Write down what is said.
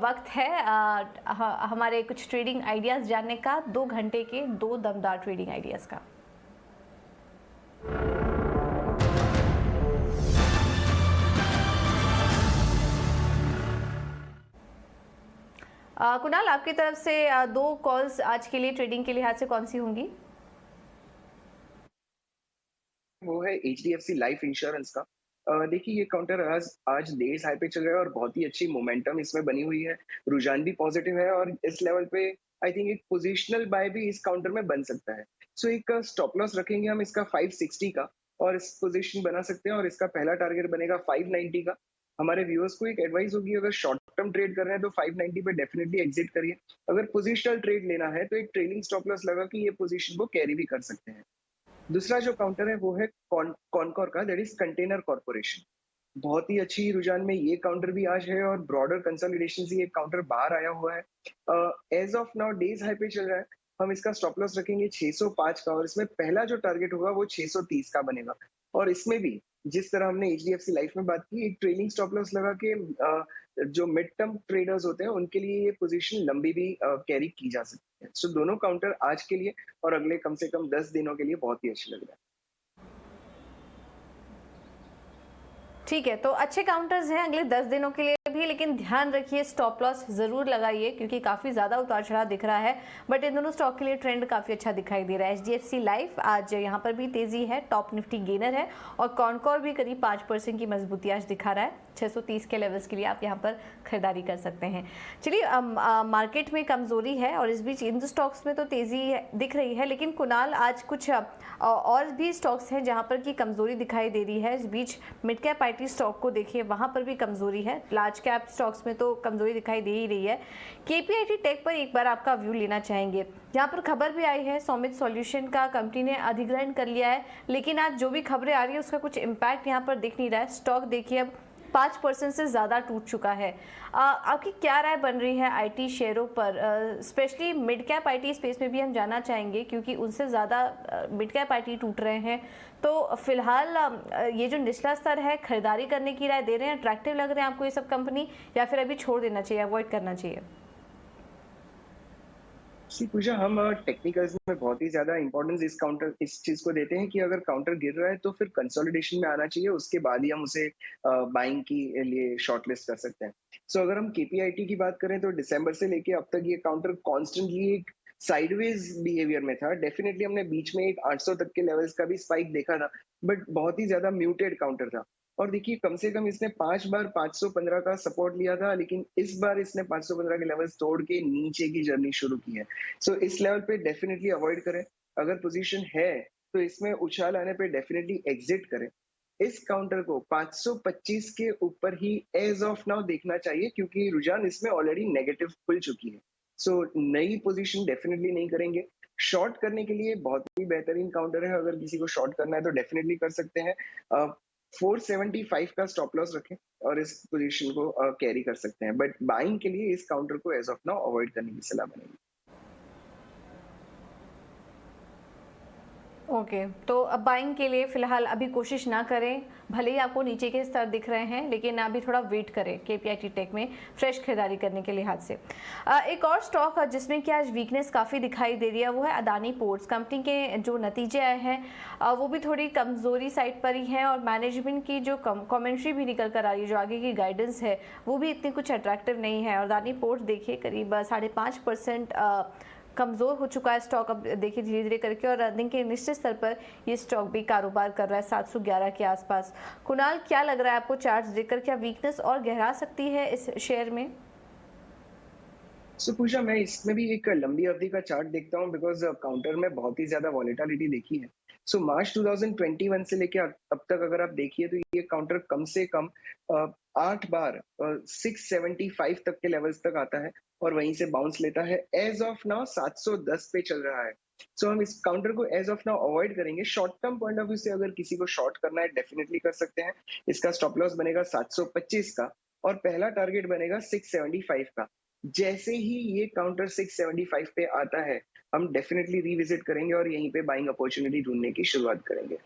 वक्त है हमारे कुछ ट्रेडिंग आइडियाज जानने का, 2 घंटे के 2 दमदार ट्रेडिंग आइडियाज का। कुणाल, आपकी तरफ से 2 कॉल्स आज के लिए ट्रेडिंग के लिहाज से कौन सी होंगी? वो है एचडीएफसी लाइफ इंश्योरेंस का। देखिए ये काउंटर आज आज डेज हाई पे चल रहा है और बहुत ही अच्छी मोमेंटम इसमें बनी हुई है। रुझान भी पॉजिटिव है और इस लेवल पे आई थिंक एक पोजिशनल बाय भी इस काउंटर में बन सकता है। सो एक स्टॉप लॉस रखेंगे हम इसका 560 का और इस पोजीशन बना सकते हैं और इसका पहला टारगेट बनेगा 590 का। हमारे व्यूअर्स को एक एडवाइस होगी, अगर शॉर्ट टर्म ट्रेड कर रहे हैं तो 590 पे डेफिनेटली एग्जिट करिए। अगर पोजिशनल ट्रेड लेना है तो एक ट्रेलिंग स्टॉप लॉस लगा कि ये पोजीशन को कैरी भी कर सकते हैं। दूसरा जो काउंटर है वो है कॉनकॉर का, दैट इज कंटेनर कॉर्पोरेशन। बहुत ही अच्छी रुझान में ये काउंटर भी आज है और ब्रॉडर कंसोलिडेशन से ये काउंटर बाहर आया हुआ है। As of nowadays high पे चल रहा है। हम इसका स्टॉप लॉस रखेंगे 605 का और इसमें पहला जो टारगेट होगा वो 630 का बनेगा। और इसमें भी जिस तरह हमने एचडीएफसी लाइफ में बात की, एक ट्रेलिंग स्टॉप लॉस लगा के जो मिड टर्म ट्रेडर्स होते हैं उनके लिए ये पोजीशन लंबी भी कैरी की जा सकती है। सो दोनों काउंटर आज के लिए और अगले कम से कम 10 दिनों के लिए बहुत ही अच्छे लग रहे हैं। ठीक है, तो अच्छे काउंटर्स हैं अगले 10 दिनों के लिए भी, लेकिन ध्यान रखिए स्टॉप लॉस जरूर लगाइए क्योंकि काफी ज्यादा उतार चढ़ाव दिख रहा है। बट इन दोनों स्टॉक के लिए ट्रेंड काफी अच्छा दिखाई दे रहा है। एचडीएफसी लाइफ आज यहाँ पर भी तेजी है, टॉप निफ्टी गेनर है और कॉनकॉर भी करीब 5% की मजबूती आज दिखा रहा है। 630 के लेवल्स के लिए आप यहाँ पर खरीदारी कर सकते हैं। चलिए, मार्केट में कमजोरी है और इस बीच इन स्टॉक्स में तो तेजी दिख रही है, लेकिन कुणाल आज कुछ और भी स्टॉक्स हैं जहां पर की कमजोरी दिखाई दे रही है। इस बीच मिड कैप आईटी स्टॉक को देखिए, वहां पर भी कमजोरी है। लार्ज कैप स्टॉक्स में तो कमजोरी दिखाई दे ही रही है। केपीआईटी टेक पर एक बार आपका व्यू लेना चाहेंगे। यहाँ पर खबर भी आई है सौमित सॉल्यूशन का कंपनी ने अधिग्रहण कर लिया है, लेकिन आज जो भी खबरें आ रही है उसका कुछ इम्पैक्ट यहाँ पर दिख नहीं रहा है। स्टॉक देखिए अब 5% से ज़्यादा टूट चुका है। आपकी क्या राय बन रही है आईटी शेयरों पर? Specially mid cap IT space में भी हम जानना चाहेंगे क्योंकि उनसे ज़्यादा मिड कैप आईटी टूट रहे हैं। तो फिलहाल ये जो निचला स्तर है, खरीदारी करने की राय दे रहे हैं? अट्रैक्टिव लग रहे हैं आपको ये सब कंपनी, या फिर अभी छोड़ देना चाहिए, अवॉइड करना चाहिए? सी पूजा, हम टेक्निकल्स में बहुत ही ज्यादा इंपॉर्टेंस इस चीज को देते हैं कि अगर काउंटर गिर रहा है तो फिर कंसोलिडेशन में आना चाहिए, उसके बाद ही हम उसे बाइंग की लिए शॉर्टलिस्ट कर सकते हैं। सो अगर हम केपीआईटी की बात करें तो दिसंबर से लेके अब तक ये काउंटर कॉन्स्टेंटली एक साइडवेज बिहेवियर में था। डेफिनेटली हमने बीच में एक 800 तक के लेवल्स का भी स्पाइक देखा था, बट बहुत ही ज्यादा म्यूटेड काउंटर था। और देखिए कम से कम इसने 5 बार 515 का सपोर्ट लिया था, लेकिन इस बार इसने 515 के लेवल्स तोड़ के नीचे की जर्नी शुरू की है। सो इस लेवल पे डेफिनेटली अवॉइड करें। अगर पोजीशन है तो इसमें उछाल आने पे डेफिनेटली एग्जिट करें। इस काउंटर को 525 के ऊपर ही एज ऑफ नाउ देखना चाहिए क्योंकि रुझान इसमें ऑलरेडी नेगेटिव खुल चुकी है। सो नई पोजीशन डेफिनेटली नहीं करेंगे। शॉर्ट करने के लिए बहुत ही बेहतरीन काउंटर है, अगर किसी को शॉर्ट करना है तो डेफिनेटली कर सकते हैं। 475 का स्टॉप लॉस रखें और इस पोजीशन को कैरी कर सकते हैं, बट बाइंग के लिए इस काउंटर को एज ऑफ नाउ अवॉइड करने की सलाह बनेगी। ओके, तो अब बाइंग के लिए फिलहाल अभी कोशिश ना करें। भले ही आपको नीचे के स्तर दिख रहे हैं, लेकिन अभी थोड़ा वेट करें केपीआईटी टेक में फ्रेश खरीदारी करने के लिहाज से। एक और स्टॉक जिसमें कि आज वीकनेस काफ़ी दिखाई दे रही है वो है अदानी पोर्ट्स। कंपनी के जो नतीजे आए हैं वो भी थोड़ी कमज़ोरी साइड पर ही हैं और मैनेजमेंट की जो कमेंट्री भी निकल कर आ रही है, जो आगे की गाइडेंस है वो भी इतनी कुछ अट्रैक्टिव नहीं है। और अदानी पोर्ट्स देखिए करीब 5.5% कमज़ोर हो चुका है स्टॉक। अब देखिए धीरे धीरे करके, और दिन के निश्चित स्तर पर ये स्टॉक भी कारोबार कर रहा है 711 के आसपास। कुणाल, क्या लग रहा है आपको चार्ट्स देखकर, क्या वीकनेस और गहरा सकती है इस शेयर में? सो पूजा, मैं इसमें भी एक लंबी अवधि का चार्ट देखता हूँ बिकॉज काउंटर में बहुत ही ज्यादा वॉलेटिलिटी देखी है। सो मार्च 2021 से लेके अब तक अगर आप देखिए तो ये काउंटर कम से कम 8 बार 675 तक के लेवल्स तक आता है और वहीं से बाउंस लेता है। एज ऑफ नाउ 710 पे चल रहा है। सो हम इस काउंटर को एज ऑफ नाउ अवॉइड करेंगे। Short term point of view से अगर किसी को शॉर्ट करना है डेफिनेटली कर सकते हैं। इसका स्टॉप लॉस बनेगा 725 का और पहला टारगेट बनेगा 675 का। जैसे ही ये काउंटर 675 पे आता है हम डेफिनेटली रिविजिट करेंगे और यहीं पे बाइंग अपॉर्चुनिटी ढूंढने की शुरुआत करेंगे।